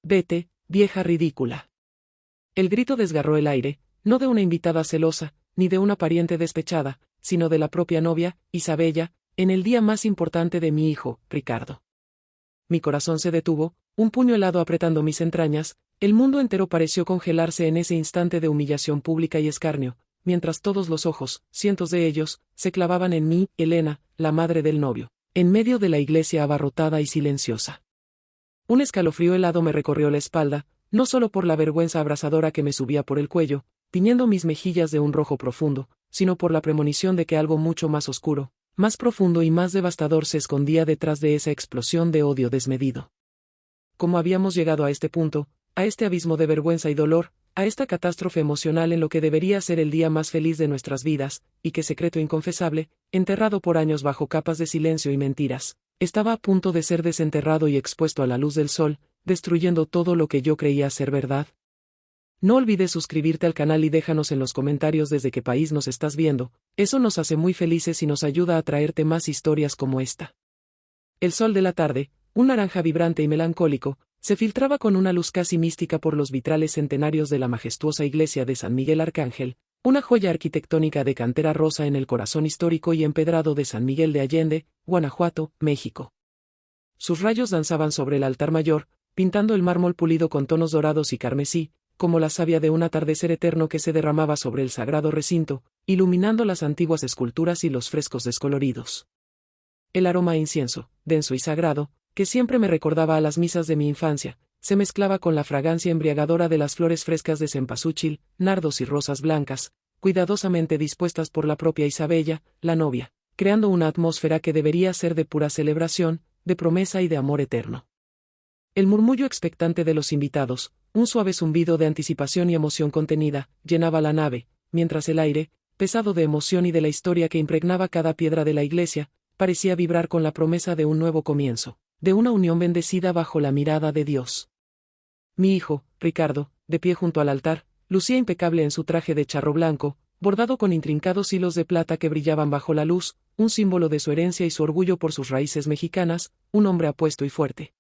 Vete, vieja ridícula. El grito desgarró el aire, no de una invitada celosa, ni de una pariente despechada, sino de la propia novia, Isabella, en el día más importante de mi hijo, Ricardo. Mi corazón se detuvo, un puño helado apretando mis entrañas, el mundo entero pareció congelarse en ese instante de humillación pública y escarnio, mientras todos los ojos, cientos de ellos, se clavaban en mí, Elena, la madre del novio, en medio de la iglesia abarrotada y silenciosa. Un escalofrío helado me recorrió la espalda, no solo por la vergüenza abrasadora que me subía por el cuello, tiñendo mis mejillas de un rojo profundo, sino por la premonición de que algo mucho más oscuro, más profundo y más devastador se escondía detrás de esa explosión de odio desmedido. ¿Cómo habíamos llegado a este punto, a este abismo de vergüenza y dolor, a esta catástrofe emocional en lo que debería ser el día más feliz de nuestras vidas, y que secreto inconfesable, enterrado por años bajo capas de silencio y mentiras, estaba a punto de ser desenterrado y expuesto a la luz del sol, destruyendo todo lo que yo creía ser verdad? No olvides suscribirte al canal y déjanos en los comentarios desde qué país nos estás viendo, eso nos hace muy felices y nos ayuda a traerte más historias como esta. El sol de la tarde, un naranja vibrante y melancólico, se filtraba con una luz casi mística por los vitrales centenarios de la majestuosa iglesia de San Miguel Arcángel, una joya arquitectónica de cantera rosa en el corazón histórico y empedrado de San Miguel de Allende, Guanajuato, México. Sus rayos danzaban sobre el altar mayor, pintando el mármol pulido con tonos dorados y carmesí, como la savia de un atardecer eterno que se derramaba sobre el sagrado recinto, iluminando las antiguas esculturas y los frescos descoloridos. El aroma a incienso, denso y sagrado, que siempre me recordaba a las misas de mi infancia, se mezclaba con la fragancia embriagadora de las flores frescas de cempasúchil, nardos y rosas blancas, cuidadosamente dispuestas por la propia Isabella, la novia, creando una atmósfera que debería ser de pura celebración, de promesa y de amor eterno. El murmullo expectante de los invitados, un suave zumbido de anticipación y emoción contenida, llenaba la nave, mientras el aire, pesado de emoción y de la historia que impregnaba cada piedra de la iglesia, parecía vibrar con la promesa de un nuevo comienzo, de una unión bendecida bajo la mirada de Dios. Mi hijo, Ricardo, de pie junto al altar, lucía impecable en su traje de charro blanco, bordado con intrincados hilos de plata que brillaban bajo la luz, un símbolo de su herencia y su orgullo por sus raíces mexicanas, un hombre apuesto y fuerte.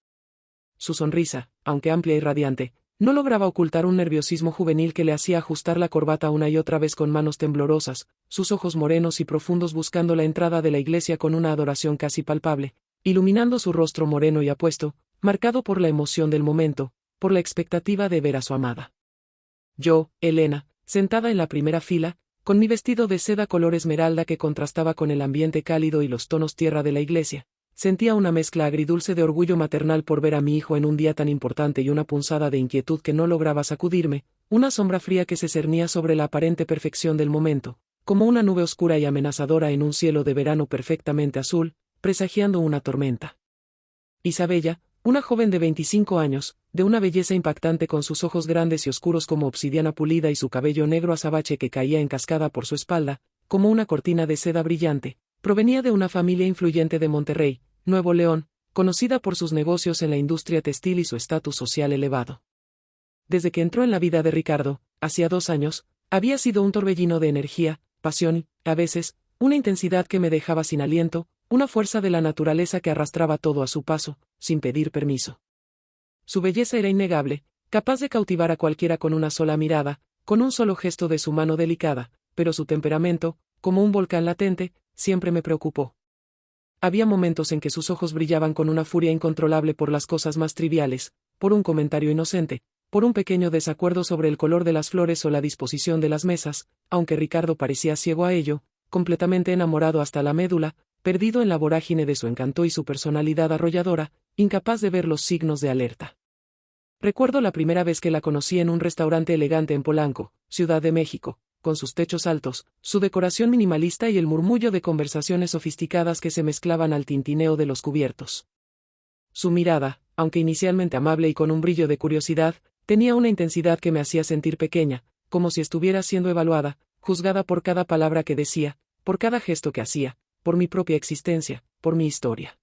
Su sonrisa, aunque amplia y radiante, no lograba ocultar un nerviosismo juvenil que le hacía ajustar la corbata una y otra vez con manos temblorosas, sus ojos morenos y profundos buscando la entrada de la iglesia con una adoración casi palpable, iluminando su rostro moreno y apuesto, marcado por la emoción del momento, por la expectativa de ver a su amada. Yo, Elena, sentada en la primera fila, con mi vestido de seda color esmeralda que contrastaba con el ambiente cálido y los tonos tierra de la iglesia, sentía una mezcla agridulce de orgullo maternal por ver a mi hijo en un día tan importante y una punzada de inquietud que no lograba sacudirme, una sombra fría que se cernía sobre la aparente perfección del momento, como una nube oscura y amenazadora en un cielo de verano perfectamente azul, presagiando una tormenta. Isabella, una joven de 25 años, de una belleza impactante con sus ojos grandes y oscuros como obsidiana pulida y su cabello negro azabache que caía en cascada por su espalda, como una cortina de seda brillante, provenía de una familia influyente de Monterrey, Nuevo León, conocida por sus negocios en la industria textil y su estatus social elevado. Desde que entró en la vida de Ricardo, hacía 2 años, había sido un torbellino de energía, pasión y, a veces, una intensidad que me dejaba sin aliento, una fuerza de la naturaleza que arrastraba todo a su paso, sin pedir permiso. Su belleza era innegable, capaz de cautivar a cualquiera con una sola mirada, con un solo gesto de su mano delicada, pero su temperamento, como un volcán latente, siempre me preocupó. Había momentos en que sus ojos brillaban con una furia incontrolable por las cosas más triviales, por un comentario inocente, por un pequeño desacuerdo sobre el color de las flores o la disposición de las mesas, aunque Ricardo parecía ciego a ello, completamente enamorado hasta la médula, perdido en la vorágine de su encanto y su personalidad arrolladora, incapaz de ver los signos de alerta. Recuerdo la primera vez que la conocí en un restaurante elegante en Polanco, Ciudad de México, con sus techos altos, su decoración minimalista y el murmullo de conversaciones sofisticadas que se mezclaban al tintineo de los cubiertos. Su mirada, aunque inicialmente amable y con un brillo de curiosidad, tenía una intensidad que me hacía sentir pequeña, como si estuviera siendo evaluada, juzgada por cada palabra que decía, por cada gesto que hacía, por mi propia existencia, por mi historia.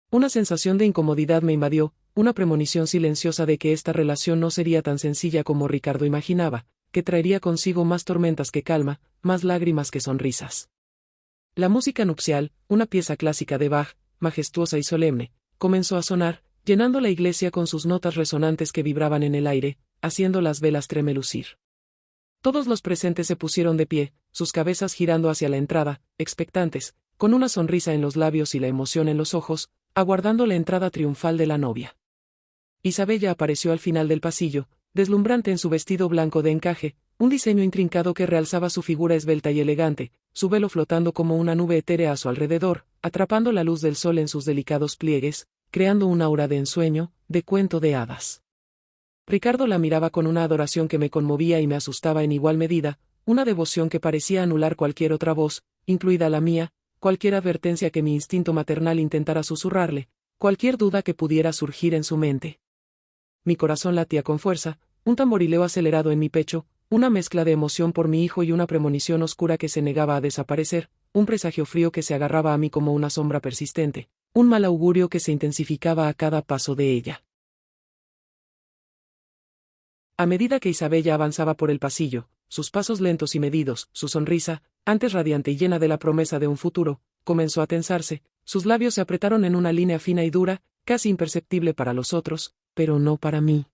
Una sensación de incomodidad me invadió, una premonición silenciosa de que esta relación no sería tan sencilla como Ricardo imaginaba, que traería consigo más tormentas que calma, más lágrimas que sonrisas. La música nupcial, una pieza clásica de Bach, majestuosa y solemne, comenzó a sonar, llenando la iglesia con sus notas resonantes que vibraban en el aire, haciendo las velas tremelucir. Todos los presentes se pusieron de pie, sus cabezas girando hacia la entrada, expectantes, con una sonrisa en los labios y la emoción en los ojos, aguardando la entrada triunfal de la novia. Isabella apareció al final del pasillo, deslumbrante en su vestido blanco de encaje, un diseño intrincado que realzaba su figura esbelta y elegante, su velo flotando como una nube etérea a su alrededor, atrapando la luz del sol en sus delicados pliegues, creando un aura de ensueño, de cuento de hadas. Ricardo la miraba con una adoración que me conmovía y me asustaba en igual medida, una devoción que parecía anular cualquier otra voz, incluida la mía, cualquier advertencia que mi instinto maternal intentara susurrarle, cualquier duda que pudiera surgir en su mente. Mi corazón latía con fuerza, un tamborileo acelerado en mi pecho, una mezcla de emoción por mi hijo y una premonición oscura que se negaba a desaparecer, un presagio frío que se agarraba a mí como una sombra persistente, un mal augurio que se intensificaba a cada paso de ella. A medida que Isabella avanzaba por el pasillo, sus pasos lentos y medidos, su sonrisa, antes radiante y llena de la promesa de un futuro, comenzó a tensarse, sus labios se apretaron en una línea fina y dura, casi imperceptible para los otros, pero no para mí.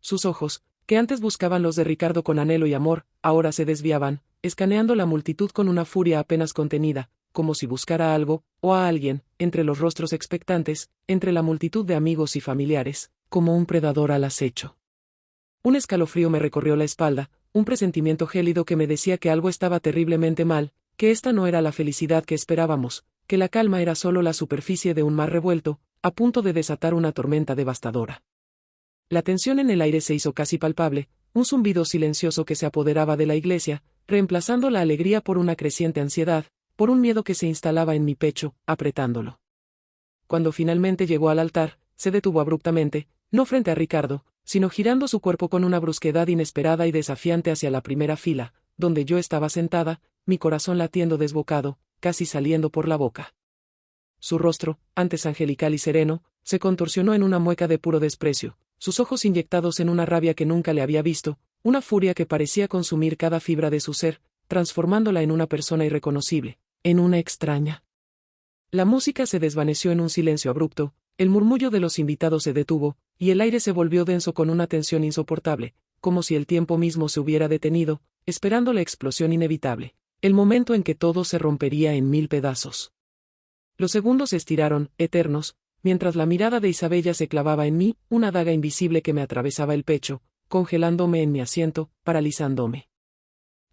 Sus ojos, que antes buscaban los de Ricardo con anhelo y amor, ahora se desviaban, escaneando la multitud con una furia apenas contenida, como si buscara algo, o a alguien, entre los rostros expectantes, entre la multitud de amigos y familiares, como un predador al acecho. Un escalofrío me recorrió la espalda, un presentimiento gélido que me decía que algo estaba terriblemente mal, que esta no era la felicidad que esperábamos, que la calma era solo la superficie de un mar revuelto, a punto de desatar una tormenta devastadora. La tensión en el aire se hizo casi palpable, un zumbido silencioso que se apoderaba de la iglesia, reemplazando la alegría por una creciente ansiedad, por un miedo que se instalaba en mi pecho, apretándolo. Cuando finalmente llegó al altar, se detuvo abruptamente, no frente a Ricardo, sino girando su cuerpo con una brusquedad inesperada y desafiante hacia la primera fila, donde yo estaba sentada, mi corazón latiendo desbocado, casi saliendo por la boca. Su rostro, antes angelical y sereno, se contorsionó en una mueca de puro desprecio, sus ojos inyectados en una rabia que nunca le había visto, una furia que parecía consumir cada fibra de su ser, transformándola en una persona irreconocible, en una extraña. La música se desvaneció en un silencio abrupto, el murmullo de los invitados se detuvo, y el aire se volvió denso con una tensión insoportable, como si el tiempo mismo se hubiera detenido, esperando la explosión inevitable, el momento en que todo se rompería en mil pedazos. Los segundos se estiraron, eternos, mientras la mirada de Isabella se clavaba en mí, una daga invisible que me atravesaba el pecho, congelándome en mi asiento, paralizándome.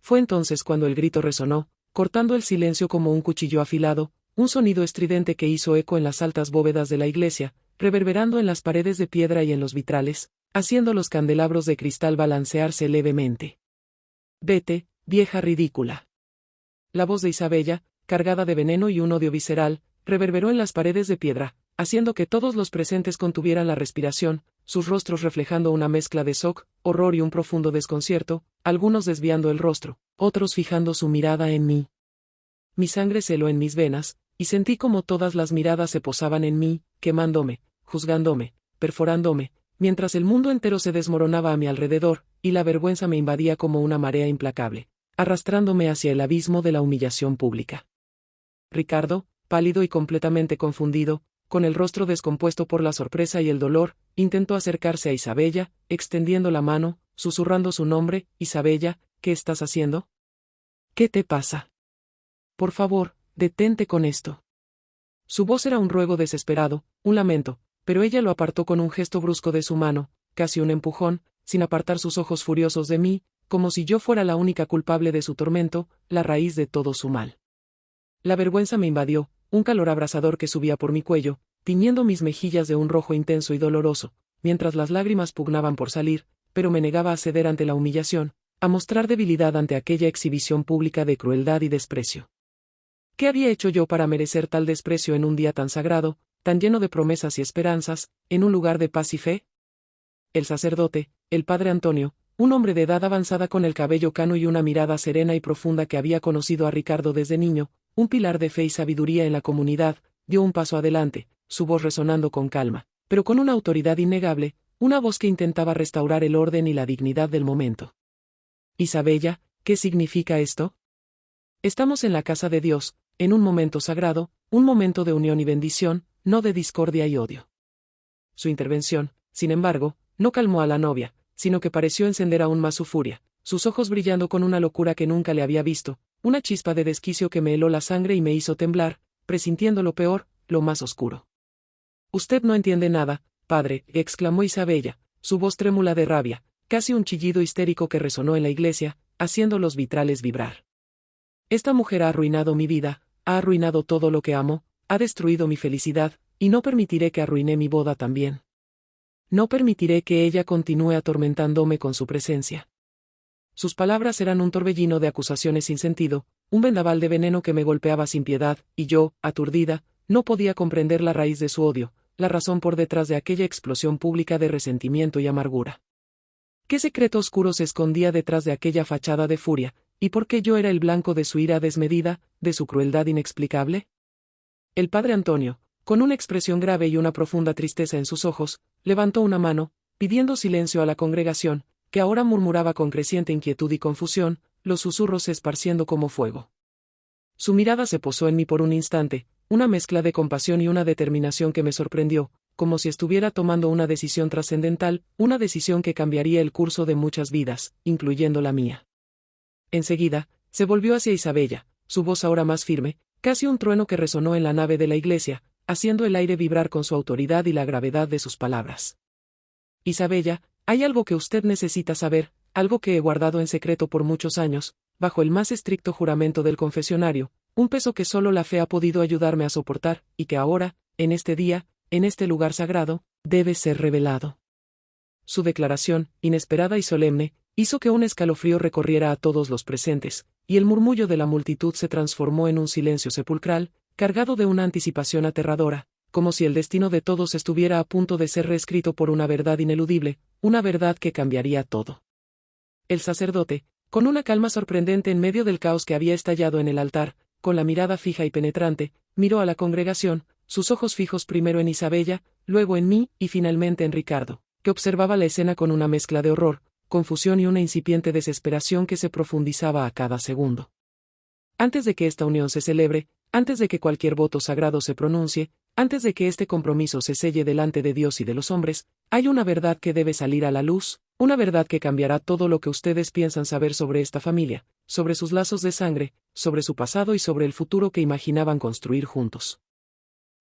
Fue entonces cuando el grito resonó, cortando el silencio como un cuchillo afilado, un sonido estridente que hizo eco en las altas bóvedas de la iglesia, reverberando en las paredes de piedra y en los vitrales, haciendo los candelabros de cristal balancearse levemente. «Vete, vieja ridícula». La voz de Isabella, cargada de veneno y un odio visceral, reverberó en las paredes de piedra, haciendo que todos los presentes contuvieran la respiración, sus rostros reflejando una mezcla de shock, horror y un profundo desconcierto, algunos desviando el rostro, otros fijando su mirada en mí. Mi sangre se heló en mis venas, y sentí como todas las miradas se posaban en mí, quemándome, juzgándome, perforándome, mientras el mundo entero se desmoronaba a mi alrededor, y la vergüenza me invadía como una marea implacable, arrastrándome hacia el abismo de la humillación pública. Ricardo, pálido y completamente confundido, con el rostro descompuesto por la sorpresa y el dolor, intentó acercarse a Isabella, extendiendo la mano, susurrando su nombre. «Isabella, ¿qué estás haciendo? ¿Qué te pasa? Por favor, detente con esto». Su voz era un ruego desesperado, un lamento, pero ella lo apartó con un gesto brusco de su mano, casi un empujón, sin apartar sus ojos furiosos de mí, como si yo fuera la única culpable de su tormento, la raíz de todo su mal. La vergüenza me invadió, un calor abrasador que subía por mi cuello, tiñendo mis mejillas de un rojo intenso y doloroso, mientras las lágrimas pugnaban por salir, pero me negaba a ceder ante la humillación, a mostrar debilidad ante aquella exhibición pública de crueldad y desprecio. ¿Qué había hecho yo para merecer tal desprecio en un día tan sagrado, tan lleno de promesas y esperanzas, en un lugar de paz y fe? El sacerdote, el padre Antonio, un hombre de edad avanzada con el cabello cano y una mirada serena y profunda que había conocido a Ricardo desde niño, un pilar de fe y sabiduría en la comunidad, dio un paso adelante, su voz resonando con calma, pero con una autoridad innegable, una voz que intentaba restaurar el orden y la dignidad del momento. «Isabella, ¿qué significa esto? Estamos en la casa de Dios, en un momento sagrado, un momento de unión y bendición, no de discordia y odio. Su intervención, sin embargo, no calmó a la novia, sino que pareció encender aún más su furia, sus ojos brillando con una locura que nunca le había visto, una chispa de desquicio que me heló la sangre y me hizo temblar, presintiendo lo peor, lo más oscuro. «Usted no entiende nada, padre», exclamó Isabella, su voz trémula de rabia, casi un chillido histérico que resonó en la iglesia, haciendo los vitrales vibrar. «Esta mujer ha arruinado mi vida, ha arruinado todo lo que amo, ha destruido mi felicidad, y no permitiré que arruine mi boda también. No permitiré que ella continúe atormentándome con su presencia». Sus palabras eran un torbellino de acusaciones sin sentido, un vendaval de veneno que me golpeaba sin piedad, y yo, aturdida, no podía comprender la raíz de su odio, la razón por detrás de aquella explosión pública de resentimiento y amargura. ¿Qué secreto oscuro se escondía detrás de aquella fachada de furia, y por qué yo era el blanco de su ira desmedida, de su crueldad inexplicable? El padre Antonio, con una expresión grave y una profunda tristeza en sus ojos, levantó una mano, pidiendo silencio a la congregación, que ahora murmuraba con creciente inquietud y confusión, los susurros se esparciendo como fuego. Su mirada se posó en mí por un instante, una mezcla de compasión y una determinación que me sorprendió, como si estuviera tomando una decisión trascendental, una decisión que cambiaría el curso de muchas vidas, incluyendo la mía. Enseguida, se volvió hacia Isabella, su voz ahora más firme, casi un trueno que resonó en la nave de la iglesia, haciendo el aire vibrar con su autoridad y la gravedad de sus palabras. «Isabella, hay algo que usted necesita saber, algo que he guardado en secreto por muchos años, bajo el más estricto juramento del confesionario, un peso que solo la fe ha podido ayudarme a soportar, y que ahora, en este día, en este lugar sagrado, debe ser revelado». Su declaración, inesperada y solemne, hizo que un escalofrío recorriera a todos los presentes, y el murmullo de la multitud se transformó en un silencio sepulcral, cargado de una anticipación aterradora, como si el destino de todos estuviera a punto de ser reescrito por una verdad ineludible, una verdad que cambiaría todo. El sacerdote, con una calma sorprendente en medio del caos que había estallado en el altar, con la mirada fija y penetrante, miró a la congregación, sus ojos fijos primero en Isabella, luego en mí y finalmente en Ricardo, que observaba la escena con una mezcla de horror, confusión y una incipiente desesperación que se profundizaba a cada segundo. Antes de que esta unión se celebre, antes de que cualquier voto sagrado se pronuncie, antes de que este compromiso se selle delante de Dios y de los hombres, hay una verdad que debe salir a la luz, una verdad que cambiará todo lo que ustedes piensan saber sobre esta familia, sobre sus lazos de sangre, sobre su pasado y sobre el futuro que imaginaban construir juntos.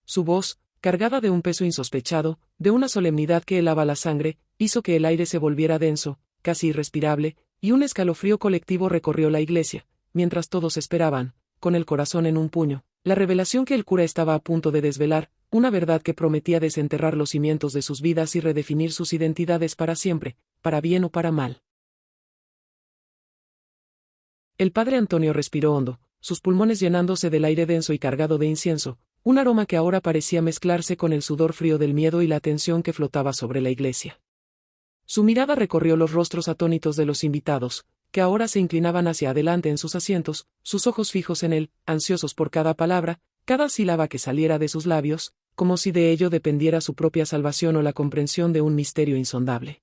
Su voz, cargada de un peso insospechado, de una solemnidad que helaba la sangre, hizo que el aire se volviera denso, casi irrespirable, y un escalofrío colectivo recorrió la iglesia, mientras todos esperaban, con el corazón en un puño, la revelación que el cura estaba a punto de desvelar, una verdad que prometía desenterrar los cimientos de sus vidas y redefinir sus identidades para siempre, para bien o para mal. El padre Antonio respiró hondo, sus pulmones llenándose del aire denso y cargado de incienso, un aroma que ahora parecía mezclarse con el sudor frío del miedo y la tensión que flotaba sobre la iglesia. Su mirada recorrió los rostros atónitos de los invitados, que ahora se inclinaban hacia adelante en sus asientos, sus ojos fijos en él, ansiosos por cada palabra, cada sílaba que saliera de sus labios, como si de ello dependiera su propia salvación o la comprensión de un misterio insondable.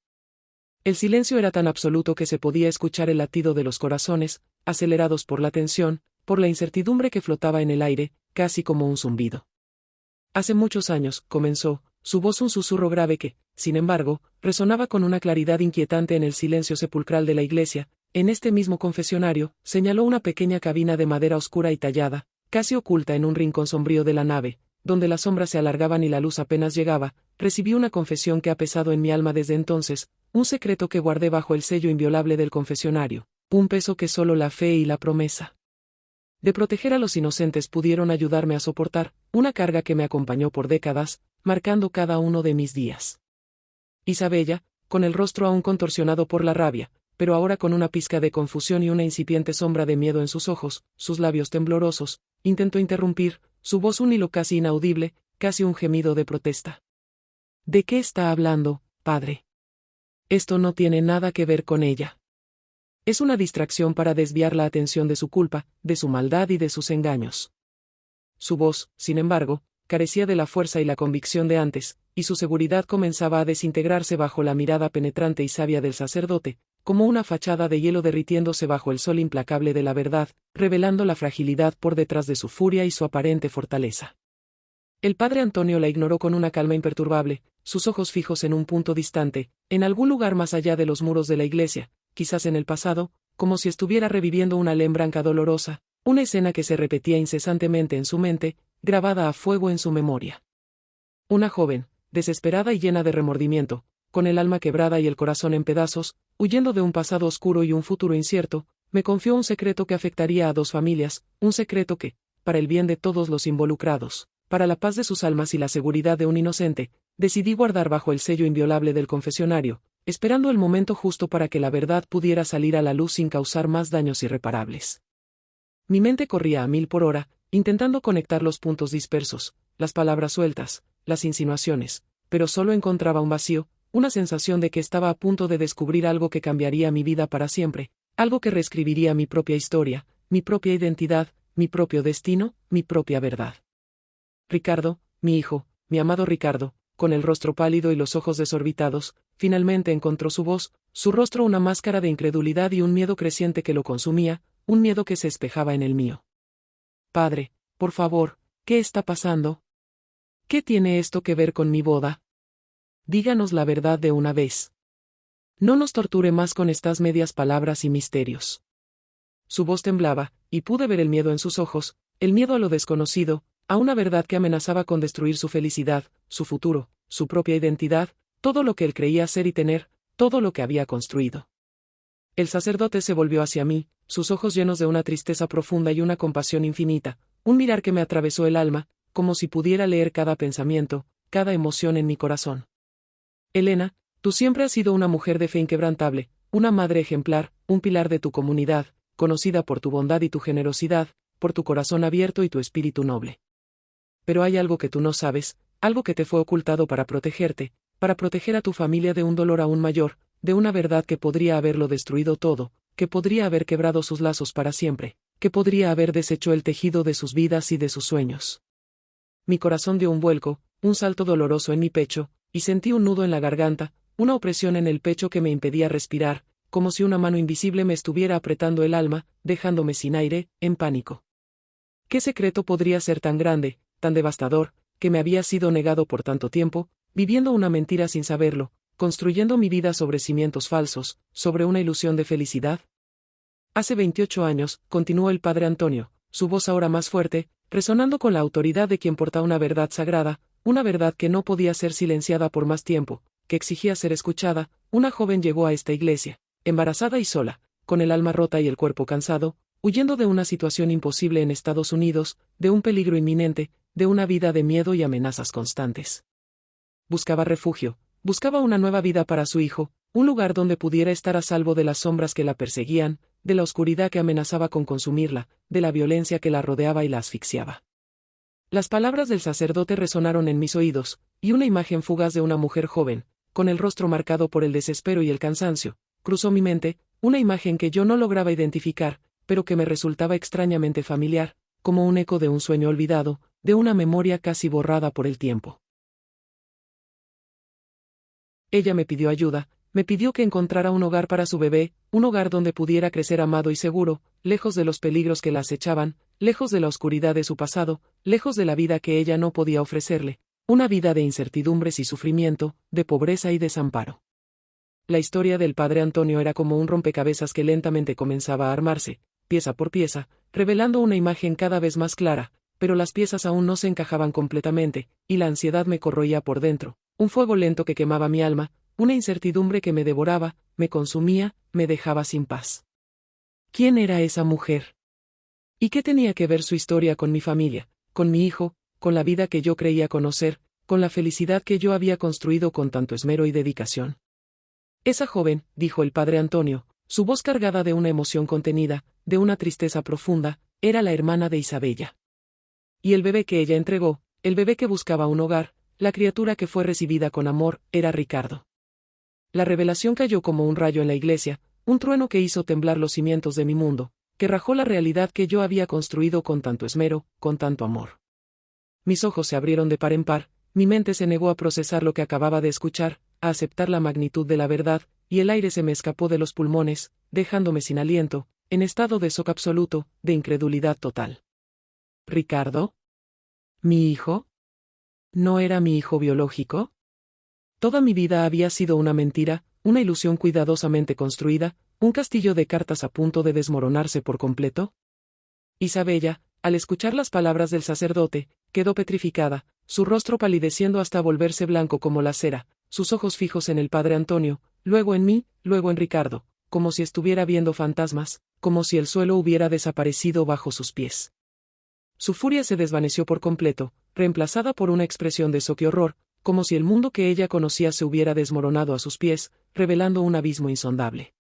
El silencio era tan absoluto que se podía escuchar el latido de los corazones, acelerados por la tensión, por la incertidumbre que flotaba en el aire, casi como un zumbido. «Hace muchos años», comenzó, su voz un susurro grave que, sin embargo, resonaba con una claridad inquietante en el silencio sepulcral de la iglesia. En este mismo confesionario, señaló una pequeña cabina de madera oscura y tallada, casi oculta en un rincón sombrío de la nave, donde las sombras se alargaban y la luz apenas llegaba. Recibí una confesión que ha pesado en mi alma desde entonces, un secreto que guardé bajo el sello inviolable del confesionario, un peso que solo la fe y la promesa de proteger a los inocentes pudieron ayudarme a soportar, una carga que me acompañó por décadas, marcando cada uno de mis días. Isabella, con el rostro aún contorsionado por la rabia, pero ahora con una pizca de confusión y una incipiente sombra de miedo en sus ojos, sus labios temblorosos, intentó interrumpir, su voz un hilo casi inaudible, casi un gemido de protesta. «¿De qué está hablando, padre? Esto no tiene nada que ver con ella. Es una distracción para desviar la atención de su culpa, de su maldad y de sus engaños». Su voz, sin embargo, carecía de la fuerza y la convicción de antes, y su seguridad comenzaba a desintegrarse bajo la mirada penetrante y sabia del sacerdote, como una fachada de hielo derritiéndose bajo el sol implacable de la verdad, revelando la fragilidad por detrás de su furia y su aparente fortaleza. El padre Antonio la ignoró con una calma imperturbable, sus ojos fijos en un punto distante, en algún lugar más allá de los muros de la iglesia, quizás en el pasado, como si estuviera reviviendo una lembranca dolorosa, una escena que se repetía incesantemente en su mente, grabada a fuego en su memoria. Una joven, desesperada y llena de remordimiento, con el alma quebrada y el corazón en pedazos, huyendo de un pasado oscuro y un futuro incierto, me confió un secreto que afectaría a 2 familias, un secreto que, para el bien de todos los involucrados, para la paz de sus almas y la seguridad de un inocente, decidí guardar bajo el sello inviolable del confesionario, esperando el momento justo para que la verdad pudiera salir a la luz sin causar más daños irreparables. Mi mente corría a 1000 por hora, intentando conectar los puntos dispersos, las palabras sueltas, las insinuaciones, pero solo encontraba un vacío, una sensación de que estaba a punto de descubrir algo que cambiaría mi vida para siempre, algo que reescribiría mi propia historia, mi propia identidad, mi propio destino, mi propia verdad. Ricardo, mi hijo, mi amado Ricardo, con el rostro pálido y los ojos desorbitados, finalmente encontró su voz, su rostro una máscara de incredulidad y un miedo creciente que lo consumía, un miedo que se espejaba en el mío. Padre, por favor, ¿qué está pasando? ¿Qué tiene esto que ver con mi boda? Díganos la verdad de una vez. No nos torture más con estas medias palabras y misterios. Su voz temblaba, y pude ver el miedo en sus ojos, el miedo a lo desconocido, a una verdad que amenazaba con destruir su felicidad, su futuro, su propia identidad, todo lo que él creía ser y tener, todo lo que había construido. El sacerdote se volvió hacia mí, sus ojos llenos de una tristeza profunda y una compasión infinita, un mirar que me atravesó el alma, como si pudiera leer cada pensamiento, cada emoción en mi corazón. Elena, tú siempre has sido una mujer de fe inquebrantable, una madre ejemplar, un pilar de tu comunidad, conocida por tu bondad y tu generosidad, por tu corazón abierto y tu espíritu noble. Pero hay algo que tú no sabes, algo que te fue ocultado para protegerte, para proteger a tu familia de un dolor aún mayor, de una verdad que podría haberlo destruido todo, que podría haber quebrado sus lazos para siempre, que podría haber deshecho el tejido de sus vidas y de sus sueños. Mi corazón dio un vuelco, un salto doloroso en mi pecho, y sentí un nudo en la garganta, una opresión en el pecho que me impedía respirar, como si una mano invisible me estuviera apretando el alma, dejándome sin aire, en pánico. ¿Qué secreto podría ser tan grande, tan devastador, que me había sido negado por tanto tiempo, viviendo una mentira sin saberlo, construyendo mi vida sobre cimientos falsos, sobre una ilusión de felicidad? Hace 28 años, continuó el padre Antonio, su voz ahora más fuerte, resonando con la autoridad de quien porta una verdad sagrada, una verdad que no podía ser silenciada por más tiempo, que exigía ser escuchada, una joven llegó a esta iglesia, embarazada y sola, con el alma rota y el cuerpo cansado, huyendo de una situación imposible en Estados Unidos, de un peligro inminente, de una vida de miedo y amenazas constantes. Buscaba refugio, buscaba una nueva vida para su hijo, un lugar donde pudiera estar a salvo de las sombras que la perseguían, de la oscuridad que amenazaba con consumirla, de la violencia que la rodeaba y la asfixiaba. Las palabras del sacerdote resonaron en mis oídos, y una imagen fugaz de una mujer joven, con el rostro marcado por el desespero y el cansancio, cruzó mi mente, una imagen que yo no lograba identificar, pero que me resultaba extrañamente familiar, como un eco de un sueño olvidado, de una memoria casi borrada por el tiempo. Ella me pidió ayuda, me pidió que encontrara un hogar para su bebé, un hogar donde pudiera crecer amado y seguro, lejos de los peligros que la acechaban, lejos de la oscuridad de su pasado, lejos de la vida que ella no podía ofrecerle, una vida de incertidumbres y sufrimiento, de pobreza y desamparo. La historia del padre Antonio era como un rompecabezas que lentamente comenzaba a armarse, pieza por pieza, revelando una imagen cada vez más clara, pero las piezas aún no se encajaban completamente, y la ansiedad me corroía por dentro, un fuego lento que quemaba mi alma, una incertidumbre que me devoraba, me consumía, me dejaba sin paz. ¿Quién era esa mujer? ¿Y qué tenía que ver su historia con mi familia, con mi hijo, con la vida que yo creía conocer, con la felicidad que yo había construido con tanto esmero y dedicación? Esa joven, dijo el padre Antonio, su voz cargada de una emoción contenida, de una tristeza profunda, era la hermana de Isabella. Y el bebé que ella entregó, el bebé que buscaba un hogar, la criatura que fue recibida con amor, era Ricardo. La revelación cayó como un rayo en la iglesia, un trueno que hizo temblar los cimientos de mi mundo, que rajó la realidad que yo había construido con tanto esmero, con tanto amor. Mis ojos se abrieron de par en par, mi mente se negó a procesar lo que acababa de escuchar, a aceptar la magnitud de la verdad, y el aire se me escapó de los pulmones, dejándome sin aliento, en estado de shock absoluto, de incredulidad total. ¿Ricardo? ¿Mi hijo? ¿No era mi hijo biológico? Toda mi vida había sido una mentira, una ilusión cuidadosamente construida, un castillo de cartas a punto de desmoronarse por completo. Isabella, al escuchar las palabras del sacerdote, quedó petrificada, su rostro palideciendo hasta volverse blanco como la cera, sus ojos fijos en el padre Antonio, luego en mí, luego en Ricardo, como si estuviera viendo fantasmas, como si el suelo hubiera desaparecido bajo sus pies. Su furia se desvaneció por completo, reemplazada por una expresión de shock y horror, como si el mundo que ella conocía se hubiera desmoronado a sus pies, revelando un abismo insondable.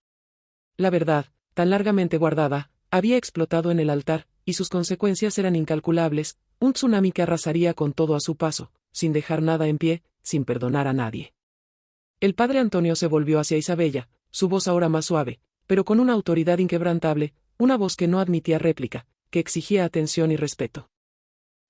La verdad, tan largamente guardada, había explotado en el altar, y sus consecuencias eran incalculables, un tsunami que arrasaría con todo a su paso, sin dejar nada en pie, sin perdonar a nadie. El padre Antonio se volvió hacia Isabella, su voz ahora más suave, pero con una autoridad inquebrantable, una voz que no admitía réplica, que exigía atención y respeto.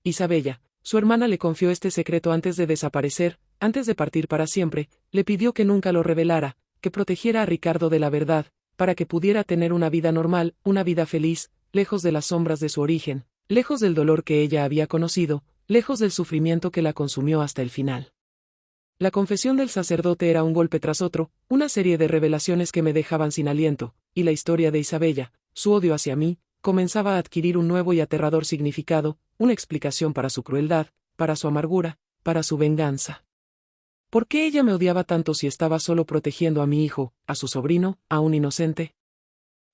Isabella, su hermana le confió este secreto antes de desaparecer, antes de partir para siempre, le pidió que nunca lo revelara, que protegiera a Ricardo de la verdad, para que pudiera tener una vida normal, una vida feliz, lejos de las sombras de su origen, lejos del dolor que ella había conocido, lejos del sufrimiento que la consumió hasta el final. La confesión del sacerdote era un golpe tras otro, una serie de revelaciones que me dejaban sin aliento, y la historia de Isabella, su odio hacia mí, comenzaba a adquirir un nuevo y aterrador significado, una explicación para su crueldad, para su amargura, para su venganza. ¿Por qué ella me odiaba tanto si estaba solo protegiendo a mi hijo, a su sobrino, a un inocente?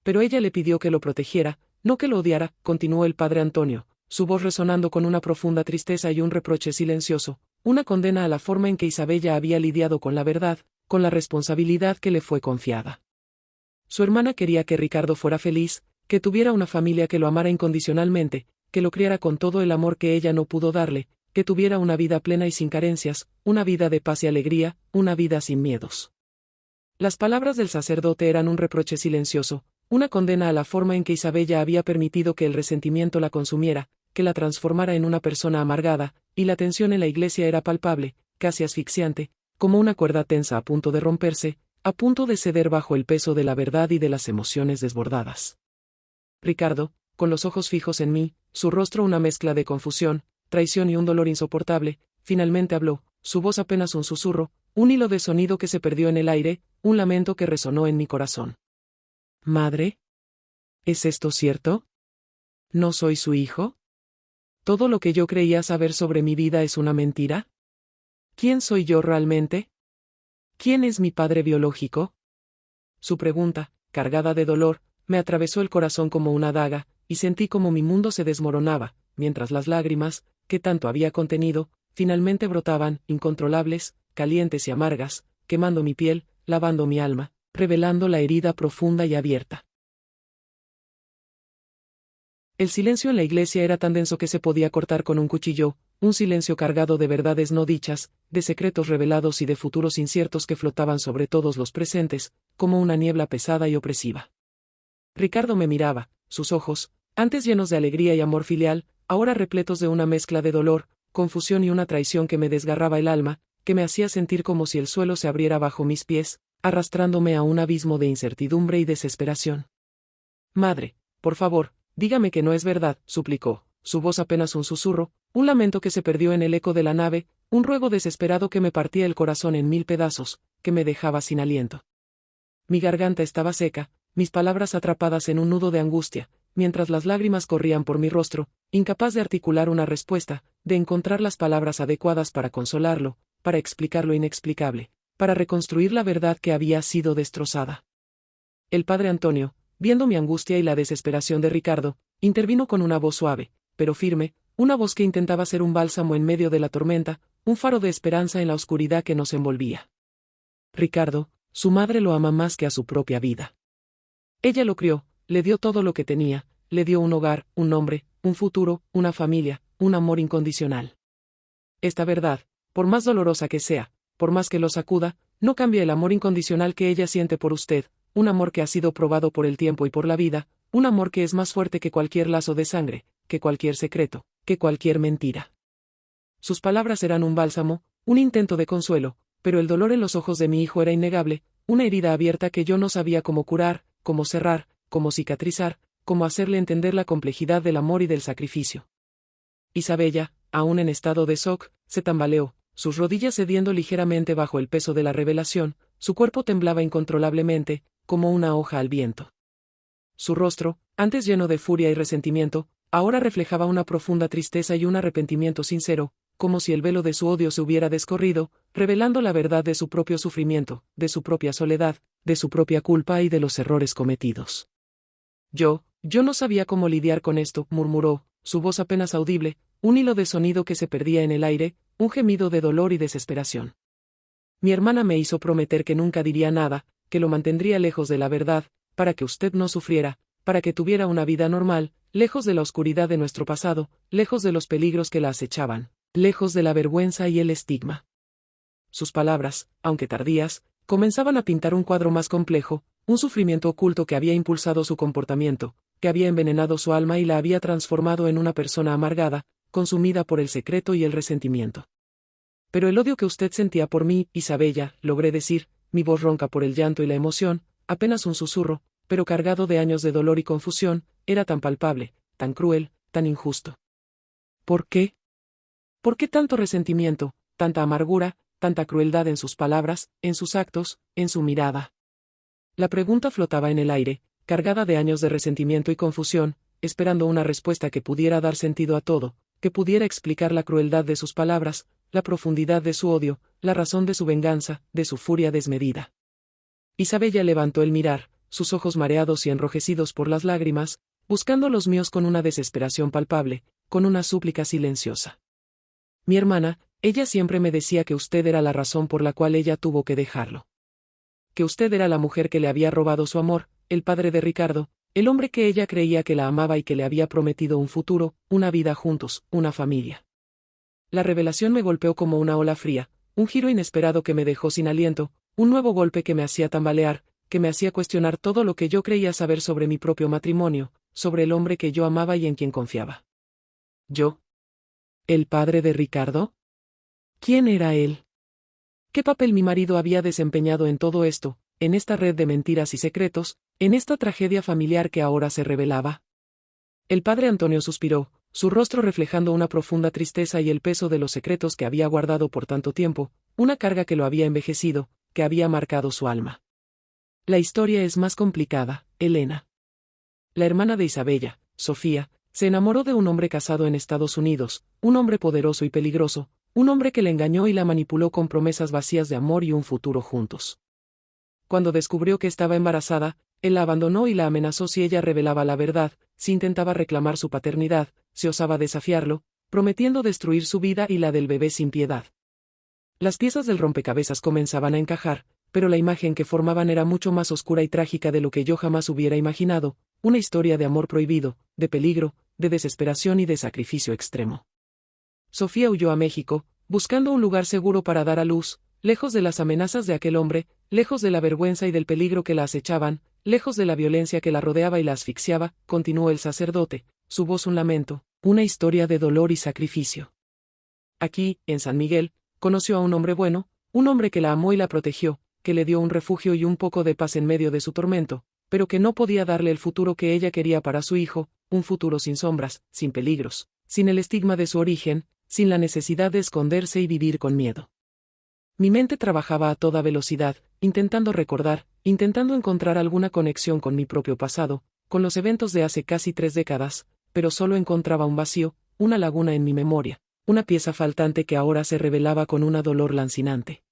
Pero ella le pidió que lo protegiera, no que lo odiara, continuó el padre Antonio, su voz resonando con una profunda tristeza y un reproche silencioso, una condena a la forma en que Isabella había lidiado con la verdad, con la responsabilidad que le fue confiada. Su hermana quería que Ricardo fuera feliz, que tuviera una familia que lo amara incondicionalmente, que lo criara con todo el amor que ella no pudo darle, que tuviera una vida plena y sin carencias, una vida de paz y alegría, una vida sin miedos. Las palabras del sacerdote eran un reproche silencioso, una condena a la forma en que Isabella había permitido que el resentimiento la consumiera, que la transformara en una persona amargada, y la tensión en la iglesia era palpable, casi asfixiante, como una cuerda tensa a punto de romperse, a punto de ceder bajo el peso de la verdad y de las emociones desbordadas. Ricardo, con los ojos fijos en mí, su rostro una mezcla de confusión, traición y un dolor insoportable, finalmente habló, su voz apenas un susurro, un hilo de sonido que se perdió en el aire, un lamento que resonó en mi corazón. «Madre, ¿es esto cierto? ¿No soy su hijo? ¿Todo lo que yo creía saber sobre mi vida es una mentira? ¿Quién soy yo realmente? ¿Quién es mi padre biológico?» Su pregunta, cargada de dolor, me atravesó el corazón como una daga, y sentí como mi mundo se desmoronaba, mientras las lágrimas, que tanto había contenido, finalmente brotaban, incontrolables, calientes y amargas, quemando mi piel, lavando mi alma, revelando la herida profunda y abierta. El silencio en la iglesia era tan denso que se podía cortar con un cuchillo, un silencio cargado de verdades no dichas, de secretos revelados y de futuros inciertos que flotaban sobre todos los presentes, como una niebla pesada y opresiva. Ricardo me miraba, sus ojos, antes llenos de alegría y amor filial, ahora repletos de una mezcla de dolor, confusión y una traición que me desgarraba el alma, que me hacía sentir como si el suelo se abriera bajo mis pies, arrastrándome a un abismo de incertidumbre y desesperación. «Madre, por favor, dígame que no es verdad», suplicó, su voz apenas un susurro, un lamento que se perdió en el eco de la nave, un ruego desesperado que me partía el corazón en 1000 pedazos, que me dejaba sin aliento. Mi garganta estaba seca, mis palabras atrapadas en un nudo de angustia, mientras las lágrimas corrían por mi rostro, incapaz de articular una respuesta, de encontrar las palabras adecuadas para consolarlo, para explicar lo inexplicable, para reconstruir la verdad que había sido destrozada. El padre Antonio, viendo mi angustia y la desesperación de Ricardo, intervino con una voz suave, pero firme, una voz que intentaba ser un bálsamo en medio de la tormenta, un faro de esperanza en la oscuridad que nos envolvía. «Ricardo, su madre lo ama más que a su propia vida. Ella lo crió, le dio todo lo que tenía, le dio un hogar, un nombre, un futuro, una familia, un amor incondicional. Esta verdad, por más dolorosa que sea, por más que lo sacuda, no cambia el amor incondicional que ella siente por usted, un amor que ha sido probado por el tiempo y por la vida, un amor que es más fuerte que cualquier lazo de sangre, que cualquier secreto, que cualquier mentira». Sus palabras eran un bálsamo, un intento de consuelo, pero el dolor en los ojos de mi hijo era innegable, una herida abierta que yo no sabía cómo curar, cómo cerrar, cómo cicatrizar, cómo hacerle entender la complejidad del amor y del sacrificio. Isabella, aún en estado de shock, se tambaleó, sus rodillas cediendo ligeramente bajo el peso de la revelación, su cuerpo temblaba incontrolablemente, como una hoja al viento. Su rostro, antes lleno de furia y resentimiento, ahora reflejaba una profunda tristeza y un arrepentimiento sincero, como si el velo de su odio se hubiera descorrido, revelando la verdad de su propio sufrimiento, de su propia soledad, de su propia culpa y de los errores cometidos. Yo no sabía cómo lidiar con esto, murmuró, su voz apenas audible, un hilo de sonido que se perdía en el aire, un gemido de dolor y desesperación. Mi hermana me hizo prometer que nunca diría nada, que lo mantendría lejos de la verdad, para que usted no sufriera, para que tuviera una vida normal, lejos de la oscuridad de nuestro pasado, lejos de los peligros que la acechaban, lejos de la vergüenza y el estigma. Sus palabras, aunque tardías, comenzaban a pintar un cuadro más complejo, un sufrimiento oculto que había impulsado su comportamiento, que había envenenado su alma y la había transformado en una persona amargada, consumida por el secreto y el resentimiento. Pero el odio que usted sentía por mí, Isabella, logré decir, mi voz ronca por el llanto y la emoción, apenas un susurro, pero cargado de años de dolor y confusión, era tan palpable, tan cruel, tan injusto. ¿Por qué? ¿Por qué tanto resentimiento, tanta amargura, tanta crueldad en sus palabras, en sus actos, en su mirada? La pregunta flotaba en el aire, cargada de años de resentimiento y confusión, esperando una respuesta que pudiera dar sentido a todo, que pudiera explicar la crueldad de sus palabras, la profundidad de su odio, la razón de su venganza, de su furia desmedida. Isabella levantó el mirar, sus ojos mareados y enrojecidos por las lágrimas, buscando los míos con una desesperación palpable, con una súplica silenciosa. Mi hermana, ella siempre me decía que usted era la razón por la cual ella tuvo que dejarlo. Que usted era la mujer que le había robado su amor, el padre de Ricardo, el hombre que ella creía que la amaba y que le había prometido un futuro, una vida juntos, una familia. La revelación me golpeó como una ola fría, un giro inesperado que me dejó sin aliento, un nuevo golpe que me hacía tambalear, que me hacía cuestionar todo lo que yo creía saber sobre mi propio matrimonio, sobre el hombre que yo amaba y en quien confiaba. ¿Yo? ¿El padre de Ricardo? ¿Quién era él? ¿Qué papel mi marido había desempeñado en todo esto, en esta red de mentiras y secretos, en esta tragedia familiar que ahora se revelaba? El padre Antonio suspiró, su rostro reflejando una profunda tristeza y el peso de los secretos que había guardado por tanto tiempo, una carga que lo había envejecido, que había marcado su alma. La historia es más complicada, Elena. La hermana de Isabella, Sofía, se enamoró de un hombre casado en Estados Unidos, un hombre poderoso y peligroso, un hombre que la engañó y la manipuló con promesas vacías de amor y un futuro juntos. Cuando descubrió que estaba embarazada, él la abandonó y la amenazó si ella revelaba la verdad, si intentaba reclamar su paternidad, si osaba desafiarlo, prometiendo destruir su vida y la del bebé sin piedad. Las piezas del rompecabezas comenzaban a encajar, pero la imagen que formaban era mucho más oscura y trágica de lo que yo jamás hubiera imaginado, una historia de amor prohibido, de peligro, de desesperación y de sacrificio extremo. Sofía huyó a México, buscando un lugar seguro para dar a luz, lejos de las amenazas de aquel hombre, lejos de la vergüenza y del peligro que la acechaban, lejos de la violencia que la rodeaba y la asfixiaba, continuó el sacerdote, su voz un lamento, una historia de dolor y sacrificio. Aquí, en San Miguel, conoció a un hombre bueno, un hombre que la amó y la protegió, que le dio un refugio y un poco de paz en medio de su tormento, pero que no podía darle el futuro que ella quería para su hijo, un futuro sin sombras, sin peligros, sin el estigma de su origen, sin la necesidad de esconderse y vivir con miedo. Mi mente trabajaba a toda velocidad, intentando recordar, intentando encontrar alguna conexión con mi propio pasado, con los eventos de hace casi 3 décadas, pero solo encontraba un vacío, una laguna en mi memoria, una pieza faltante que ahora se revelaba con una dolor lancinante.